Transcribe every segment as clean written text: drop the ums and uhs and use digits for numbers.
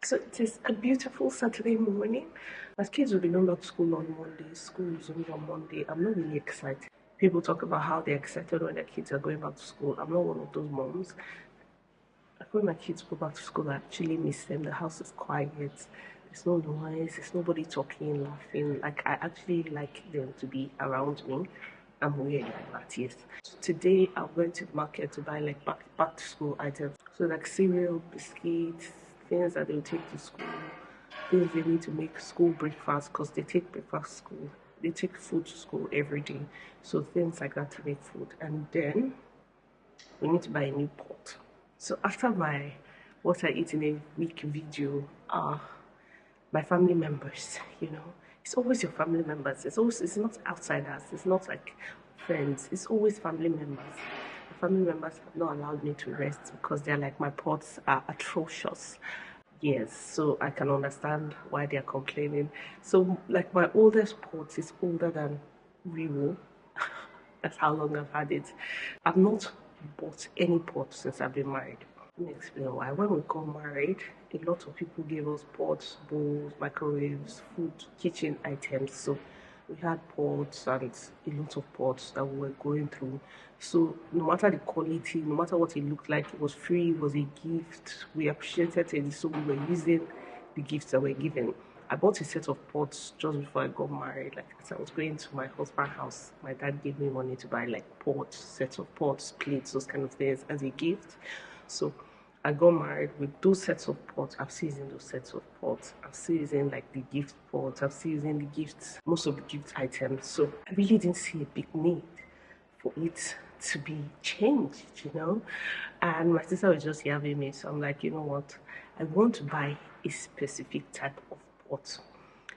So it is a beautiful Saturday morning. My kids will be going back to school on Monday. School is only on Monday. I'm not really excited. People talk about how they're excited when their kids are going back to school. I'm not one of those moms. When my kids go back to school, I actually miss them. The house is quiet. There's no noise. There's nobody talking, laughing. Like, I actually like them to be around me. I'm weird like that, yes. So today I'm going to the market to buy like back to school items. So like cereal, biscuits, things that they'll take to school, things they need to make school breakfast, because they take breakfast to school. They take food to school every day. So things like that to make food. And then we need to buy a new pot. So after my what I eat in a week video, my family members, it's always your family members. It's not outsiders. It's not like friends. It's always family members. The family members have not allowed me to rest because they're like, my pots are atrocious. Yes, so I can understand why they're complaining. So like my oldest pot is older than Riro. That's how long I've had it. I've not bought any pot since I've been married. Let me explain why. When we got married, a lot of people gave us pots, bowls, microwaves, food, kitchen items. So we had pots and a lot of pots that we were going through. So no matter the quality, no matter what it looked like, it was free, it was a gift. We appreciated it, so we were using the gifts that were given. I bought a set of pots just before I got married. Like as I was going to my husband's house, my dad gave me money to buy like pots, sets of pots, plates, those kind of things as a gift. So I got married with those sets of pots. I'm still using those sets of pots. I'm still using like the gift pots. I'm still using the gifts, most of the gift items. So I really didn't see a big need for it to be changed, And my sister was just yapping me. So I'm like, you know what? I want to buy a specific type of pot.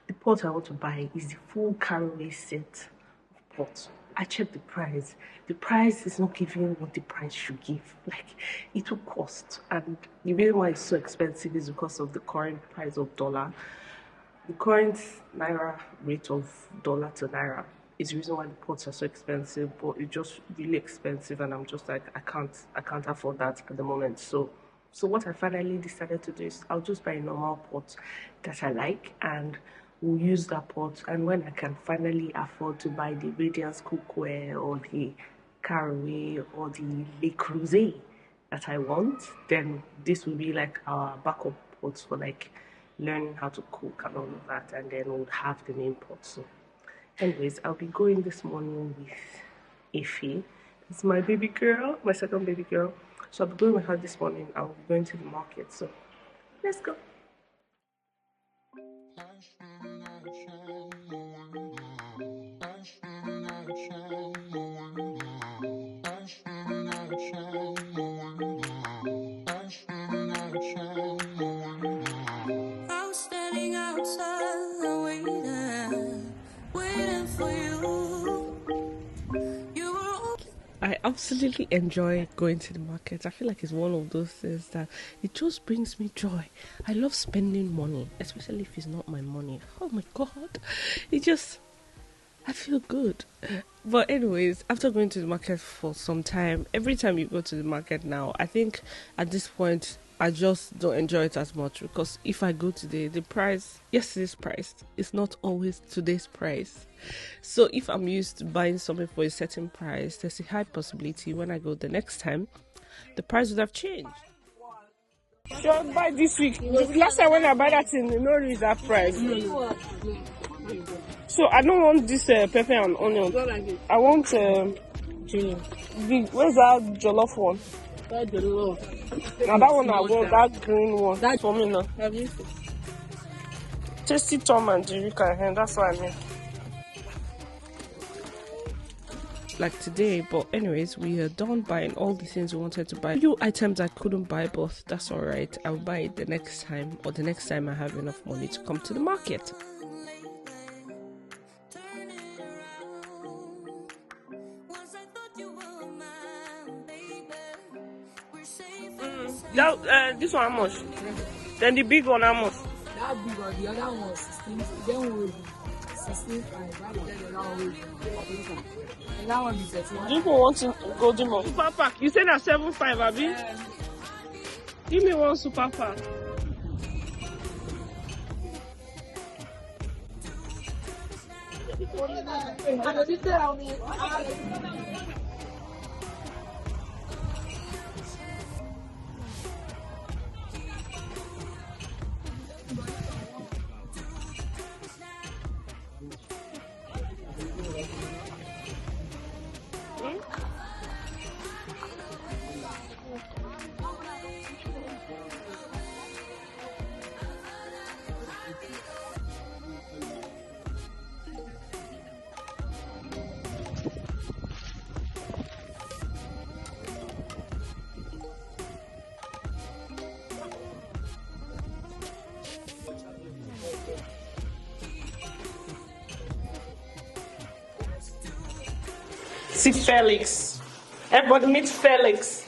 The pot I want to buy is the full caraway set of pots. I checked the price. The price is not giving what the price should give. Like, it will cost. And the reason why it's so expensive is because of the current price of dollar. The current naira rate of dollar to naira is the reason why the pots are so expensive. But it's just really expensive, and I'm just like, I can't afford that at the moment. So what I finally decided to do is I'll just buy a normal pot that I like, and we'll use that pot. And when I can finally afford to buy the Radiance cookware or the caraway or the Le Creuset that I want, then this will be like our backup pots for like learning how to cook and all of that, and then we'll have the main pot. So anyways, I'll be going this morning with Ify. It's my baby girl, my second baby girl. So I'll be going with her this morning. I'll be going to the market. So let's go. I absolutely enjoy going to the market. I feel like it's one of those things that it just brings me joy. I love spending money, especially if it's not my money. Oh my god, I feel good. But anyways, after going to the market for some time, every time you go to the market now, I think at this point I just don't enjoy it as much, because if I go today, the price, yesterday's price, is not always today's price. So if I'm used to buying something for a certain price, there's a high possibility when I go the next time, the price would have changed. Should buy this week. Last time when I buy that thing, no reason that price. So I don't want this pepper and onion. I want where's that jollof one? That jollof. Now that one I want, that green one. That's for me now. Tasty Tom and Jerry can, that's what I mean. Like today, but anyways, we are done buying all the things we wanted to buy. Few items I couldn't buy, but that's all right. I'll buy it the next time, or the next time I have enough money to come to the market. This one how much? Then the big one how much? That big one, the other one 16. Then we'll 65. That one is 31. People want to go to more. Super pack. You said that 7.5, Abi? Give me one super pack. See Felix. Everybody meet Felix.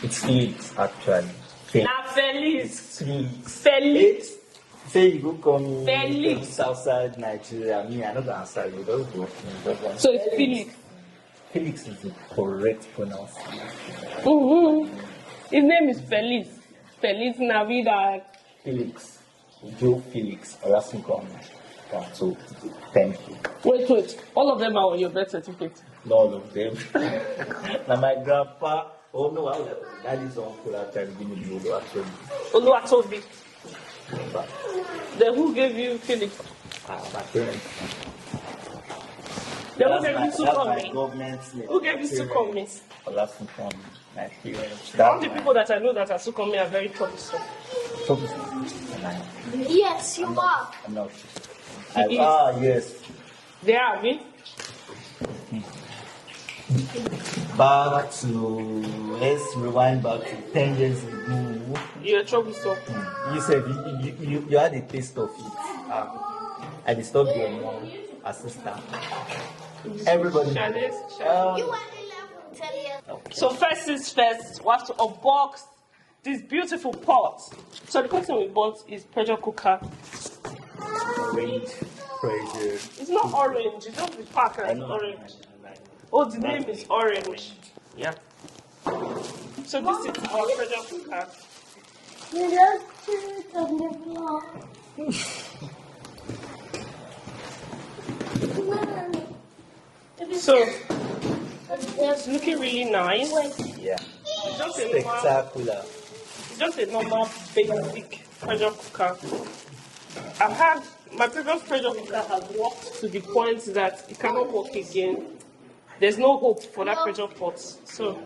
It's Felix, actually. Nah, Felix. Felix. Felix. Say you go call me Felix. from Southside Nigeria. Me, I don't go answer you. Don't go. So it's Felix. Felix is the correct pronunciation. His name is Felix. Felix Navidad. Felix. Joe Felix. Olasunkom. So, thank you. Wait. All of them are on your birth certificate. Not all of them. Now, my grandpa, oh no, that is uncle actually give me the Oluwatobi. Oluwatobi. Then who gave you Felix? My parents. Then who gave you Sukomi? Government's name. Who gave you Sukomi? Olasunkom. My parents. All the people that I know that are Sukomi are very troublesome. Yes, you are. I'm not. Yes. They are, me. Back to, let's rewind back to 10 years ago. You're troublesome. You said you had a taste of it. I disturbed your mom assistant. Everybody. You were 11, 10 years. Okay. So first things first, we have to unbox this beautiful pot. So the first thing we bought is pressure cooker. Orange, pressure. It's not orange, it's just the pack as orange. Oh, the name is orange. Yeah. So this is our pressure cooker. So it's looking really nice. Yeah. It's just a Spectacular. normal basic pressure cooker. I've had my previous pressure cooker has worked to the point that it cannot work again. There's no hope for that pressure pot. So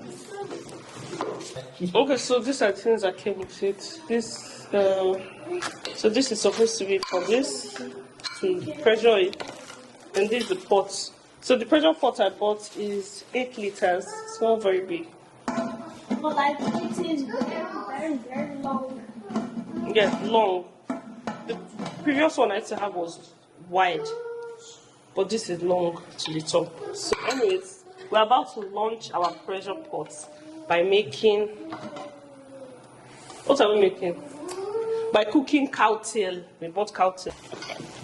okay, so these are things that came with it. So this is supposed to be for this to pressure it, and this is the pot. So the pressure pot I bought is 8 liters. It's not very big. But like it is very long. Yeah, long. The previous one I used to have was wide, but this is long to the top. So anyways, we're about to launch our pressure pot by making, what are we making? By cooking cowtail. We bought cowtail.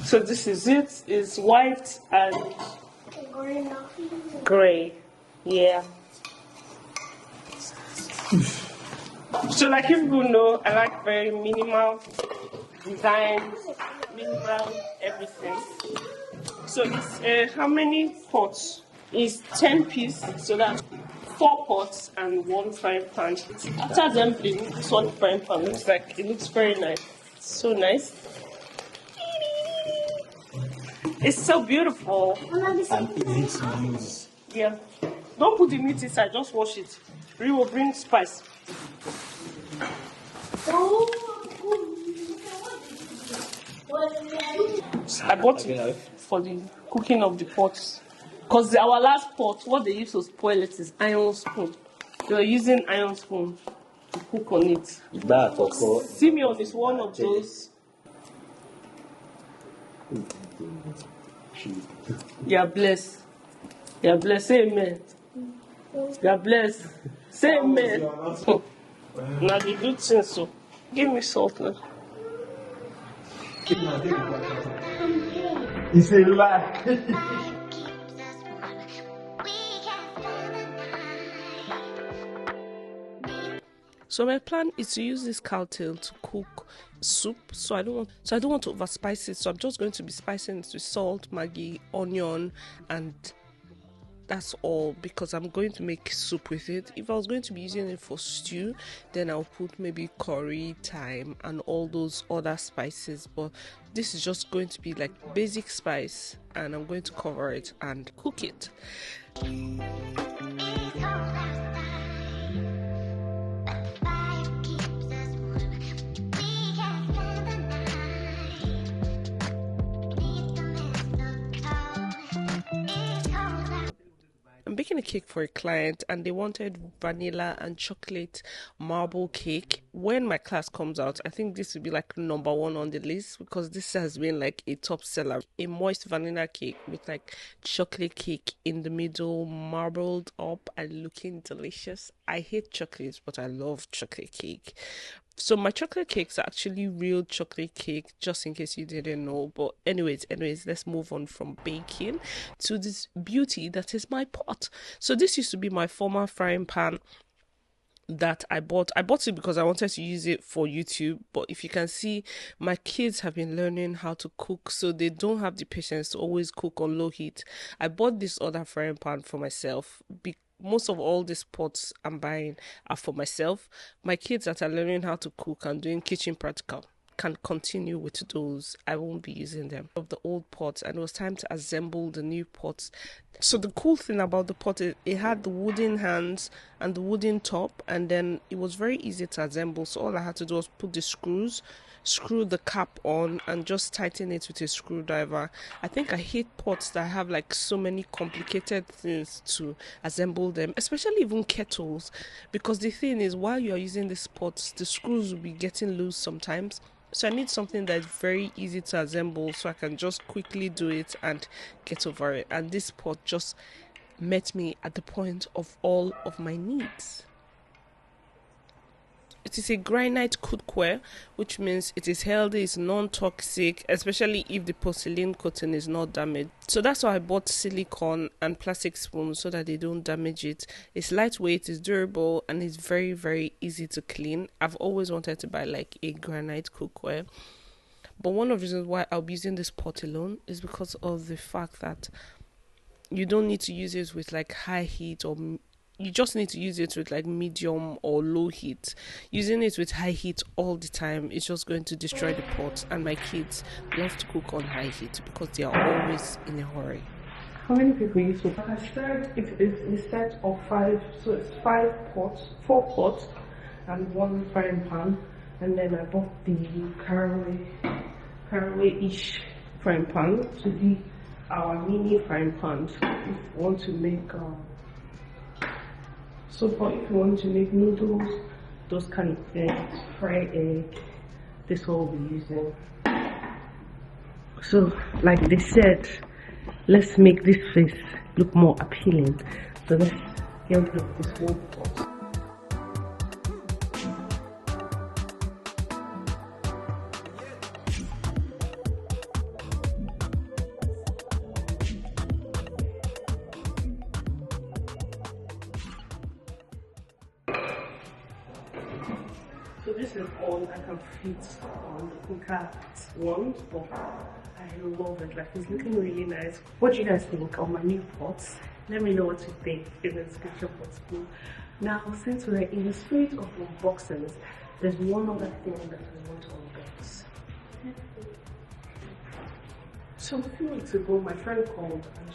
So this is it. It's white and gray. Yeah. So like you people know, I like very minimal design, minimal everything. So it's how many pots? It's 10 pieces, so that's 4 pots and 1 frying pan. After assembling, this one frying pan looks like, it looks very nice. So nice. It's so beautiful. And easy to use. Yeah. Don't put the meat inside, just wash it. We will bring spice. I bought it for the cooking of the pots. Because our last pot, what they used to spoil it is iron spoon. They were using iron spoon to cook on it. Simeon is one of those. You are blessed. You are blessed. Say amen. You are blessed. Say amen. Now the good thing, so give me salt now. It's a lie. So my plan is to use this cow tail to cook soup. So I don't want to overspice it. So I'm just going to be spicing it with salt, maggi, onion, and that's all, because I'm going to make soup with it. If I was going to be using it for stew, then I'll put maybe curry, thyme, and all those other spices. But this is just going to be like basic spice, and I'm going to cover it and cook it. I'm baking a cake for a client and they wanted vanilla and chocolate marble cake. When my class comes out, I think this will be like number 1 on the list, because this has been like a top seller. A moist vanilla cake with like chocolate cake in the middle, marbled up and looking delicious. I hate chocolates, but I love chocolate cake. So my chocolate cakes are actually real chocolate cake, just in case you didn't know. But anyways, let's move on from baking to this beauty that is my pot. So this used to be my former frying pan that I bought it because I wanted to use it for YouTube. But if you can see, my kids have been learning how to cook, so they don't have the patience to always cook on low heat. I bought this other frying pan for myself. Most of all these pots I'm buying are for myself. My kids that are learning how to cook and doing kitchen practical can continue with those. I won't be using them. Of the old pots, and it was time to assemble the new pots. So the cool thing about the pot is it had the wooden hands and the wooden top, and then it was very easy to assemble. So all I had to do was put the screw the cap on and just tighten it with a screwdriver. I think I hate pots that have like so many complicated things to assemble them, especially even kettles, because the thing is, while you're using these pots, the screws will be getting loose sometimes. So I need something that's very easy to assemble, so I can just quickly do it and get over it. And this pot just met me at the point of all of my needs. It is a granite cookware, which means it is healthy, it's non-toxic, especially if the porcelain coating is not damaged. So that's why I bought silicone and plastic spoons, so that they don't damage it. It's lightweight, it's durable, and it's very, very easy to clean. I've always wanted to buy like a granite cookware. But one of the reasons why I'll be using this pot alone is because of the fact that you don't need to use it with like high heat, or you just need to use it with like medium or low heat. Using it with high heat all the time is just going to destroy the pot, and my kids love to cook on high heat because they are always in a hurry. How many people use it? Like I said, it's a set of 5, so it's 4 pots and 1 frying pan. And then I bought the caraway-ish frying pan to be our mini frying pan. If you want to make if you want to make noodles, those kind of things, fry egg, this will be using. So like they said, let's make this face look more appealing. So let's get rid of this whole pot. So this is all I can fit on the cooker at once, but I love it. Like, it's looking really nice. What do you guys think of my new pots? Let me know what you think in the description box below. Now, since we're in the spirit of unboxings, there's one other thing that I want to unbox. So a few weeks ago, my friend called, and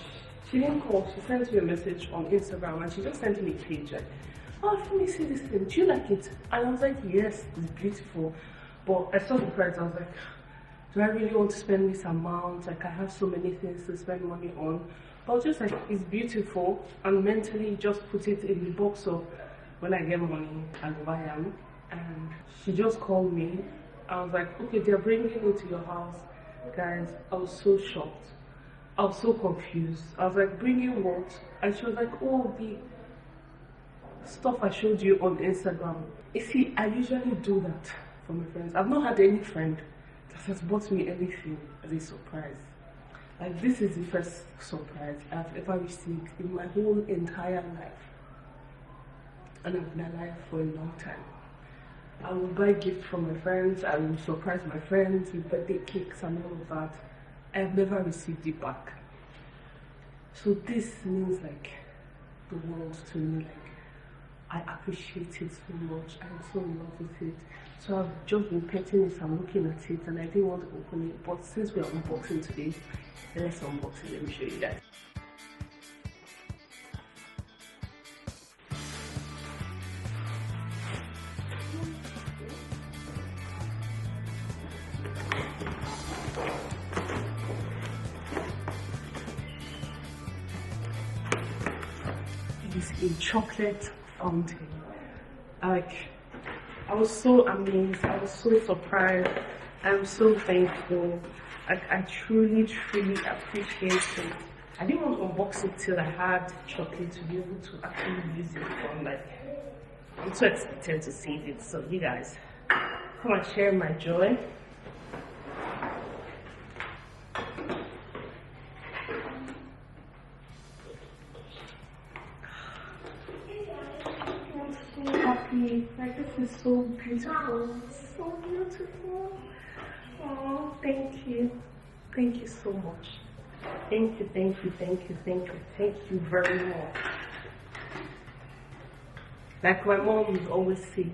she didn't call. She sent me a message on Instagram, and she just sent me a page. Like, oh, let me see this thing. Do you like it? And I was like, yes, it's beautiful. But I saw the price. I was like, do I really want to spend this amount? Like, I have so many things to spend money on. But I was just like, it's beautiful. And mentally just put it in the box of when I get money, I'll buy them. And she just called me. I was like, okay, they're bringing it to your house. Guys, I was so shocked. I was so confused. I was like, bringing what? And she was like, oh, the stuff I showed you on Instagram. You see, I usually do that for my friends. I've not had any friend that has bought me anything as a surprise. Like, this is the first surprise I've ever received in my whole entire life. And I've been alive for a long time. I will buy gifts from my friends, I will surprise my friends with birthday cakes and all of that. I've never received it back. So this means like the world to me. Like, I appreciate it so much. I'm so in love with it. So I've just been petting it and looking at it, and I didn't want to open it. But since we are unboxing today, let's unbox it. Let me show you guys. It is a chocolate fountain. Like, I was so amazed, I was so surprised, I'm so thankful. I truly appreciate it. I didn't want to unbox it till I had chocolate to be able to actually use it. I'm so excited to see it. So you guys, come and share my joy. I'm so happy. Like, this is so beautiful. So beautiful. Oh, thank you. Thank you so much. Thank you very much. Like my mom would always say,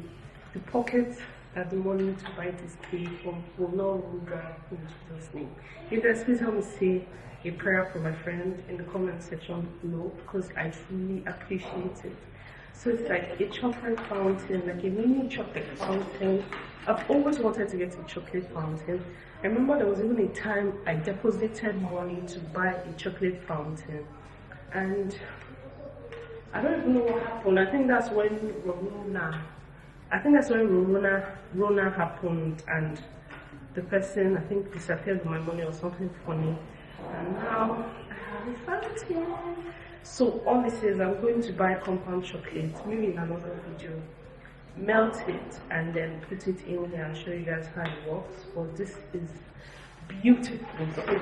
the pocket that the money to buy this cake from will not run dry in Jesus' name. You guys please help me say a prayer for my friend in the comment section below, because I truly appreciate it. So it's like a chocolate fountain, like a mini chocolate fountain. I've always wanted to get a chocolate fountain. I remember there was even a time I deposited money to buy a chocolate fountain, and I don't even know what happened. I think that's when Rona happened, and the person, I think, disappeared with my money or something funny, and now I have a fountain. So all this is, I'm going to buy compound chocolate, maybe in another video, melt it and then put it in here and show you guys how it works. But this is beautiful. So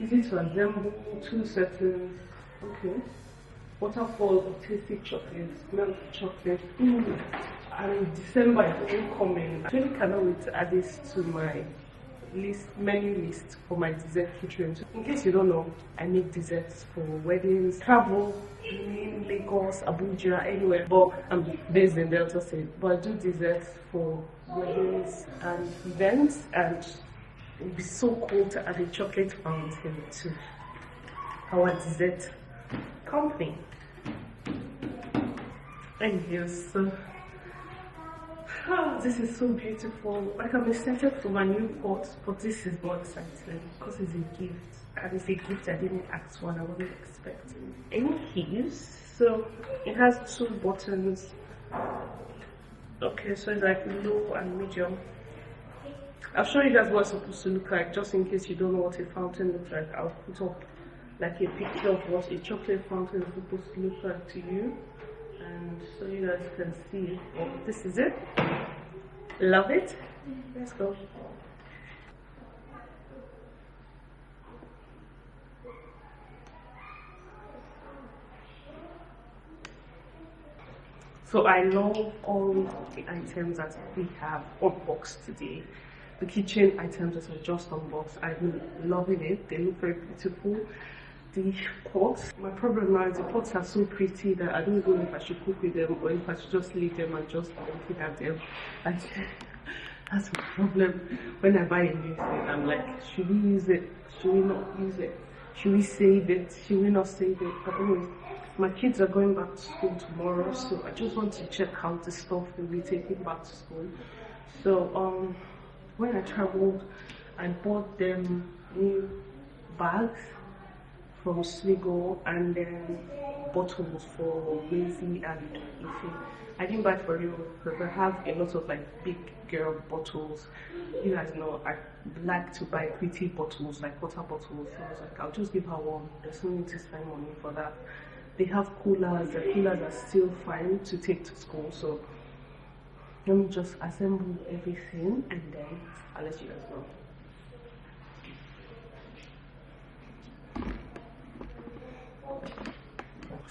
easy to assemble, 2 settings. Okay. Waterfall of tasty chocolates, milk chocolate. And December is incoming. I really cannot wait to add this to my menu list for my dessert kitchen. In case you don't know, I make desserts for weddings, travel in Lagos, Abuja, anywhere. But I'm based in Delta State. But I do desserts for weddings and events, and it would be so cool to add a chocolate fountain to our dessert company. Anyway, so this is so beautiful. Like, I'm excited for my new pot, but this is more exciting because it's a gift, and it's a gift I didn't ask for and I wasn't expecting. Any keys? So it has 2 buttons. Okay, so it's like low and medium. I'll show you guys what it's supposed to look like, just in case you don't know what a fountain looks like. I'll put up like a picture of what a chocolate fountain is supposed to look like to you, and so you guys can see. Oh, this is it. Love it. Let's go. So I love all the items that we have unboxed today. The kitchen items that I just unboxed, I've been loving it. They look very beautiful. The pots, my problem now is the pots are so pretty that I don't know if I should cook with them or if I should just leave them and just look at them. Like, that's my problem. When I buy a new thing, I'm like, should we use it? Should we not use it? Should we save it? Should we not save it? But anyways, my kids are going back to school tomorrow, so I just want to check out the stuff we'll be taking back to school. So when I traveled, I bought them new bags from Sligo, and then bottles for Wazy and Ife. I didn't buy for you because I have a lot of like big girl bottles. You guys know I like to buy pretty bottles, like water bottles. So I was like, I'll just give her one. There's no need to spend money for that. They have coolers. The coolers are still fine to take to school. So let me just assemble everything and then I'll let you guys know.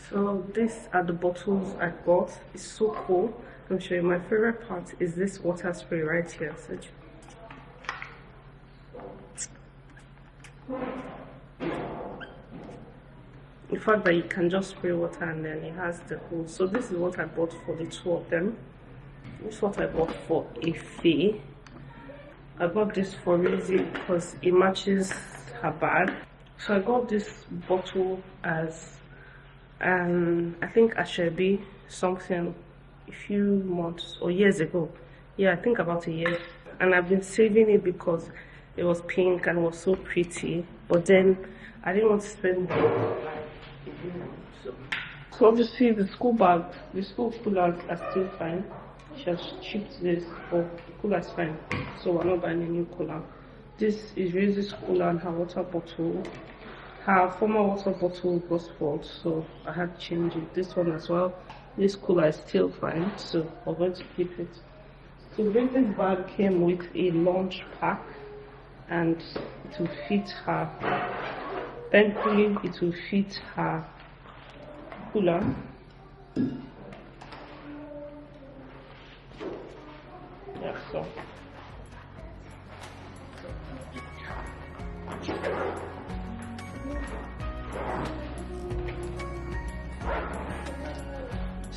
So these are the bottles I bought. It's so cool. I'll show you. My favorite part is this water spray right here. So the fact that you can just spray water and then it has the hose. So this is what I bought for the two of them. This is what I bought for Ife. I got this for Rizzy because it matches her bag. So I got this bottle as I think Ashebi something a few months or years ago. Yeah, I think about a year. And I've been saving it because it was pink and was so pretty. But then I didn't want to spend so obviously the school bag, the school coolers are still fine. She has chipped this, but the cooler is fine. So we're not buying a new cooler. This is Rizzy's cooler and her water bottle. Her former water bottle got spoiled, so I had to change it. This one as well. This cooler is still fine, so we're going to keep it. So Rizzy's bag came with a lunch pack and it will fit her. Thankfully, it will fit her cooler. Yeah, so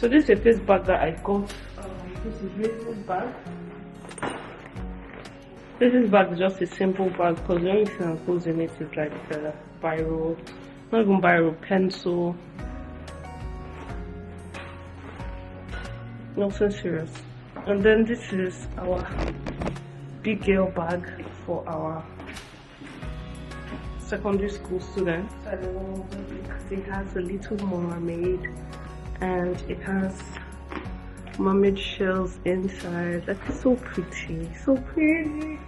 this is the first bag that I got. This is Rizzy's bag. This bag is just a simple bag because the only thing that goes in it is like the biro, not even biro, pencil. Nothing serious. And then this is our big girl bag for our secondary school students. I don't know, it has a little mermaid and it has mermaid shells inside. That's so pretty, so pretty.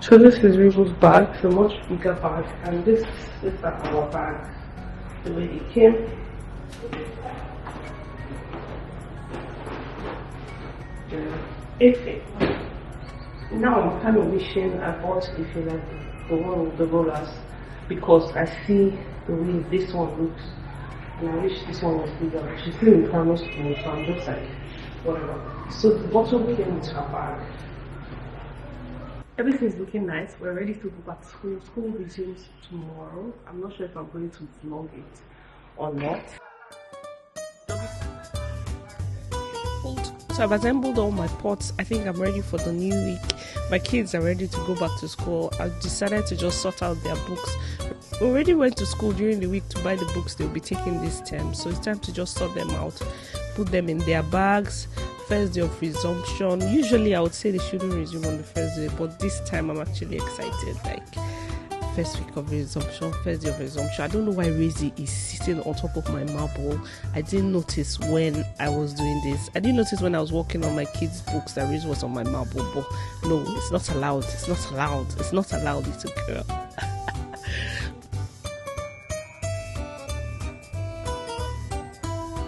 So this is Rizzy's bag, it's a much bigger bag, and this is our bag, the way it came. Ife. Now I'm kind of wishing I bought Ife like the one with the rollers because I see the way this one looks and I wish this one was bigger. She's still in primary school, so I'm just like whatever. So the bottle came with her bag. Everything is looking nice. We're ready to go back to school. School resumes tomorrow. I'm not sure if I'm going to vlog it or not. So I've assembled all my pots. I think I'm ready for the new week. My kids are ready to go back to school. I've decided to just sort out their books. We already went to school during the week to buy the books they'll be taking this term. So it's time to just sort them out, put them in their bags. First day of resumption. Usually I would say they shouldn't resume on the first day, but this time I'm actually excited. Like first week of resumption, first day of resumption. I don't know why Rizzy is sitting on top of my marble. I didn't notice when I was doing this. I didn't notice when I was working on my kids' books that Rizzy was on my marble. But no, it's not allowed. It's not allowed. It's not allowed, little girl.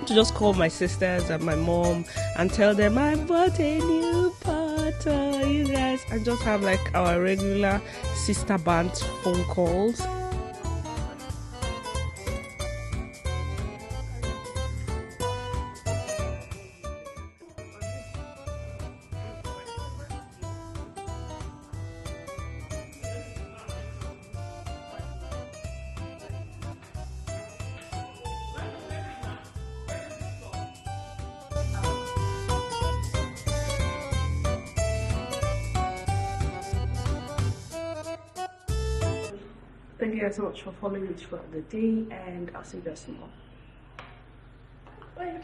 To just call my sisters and my mom and tell them I bought a new pot, you guys, and just have like our regular sister band phone calls. Thank you guys so much for following me throughout the day, and I'll see you guys tomorrow. Bye.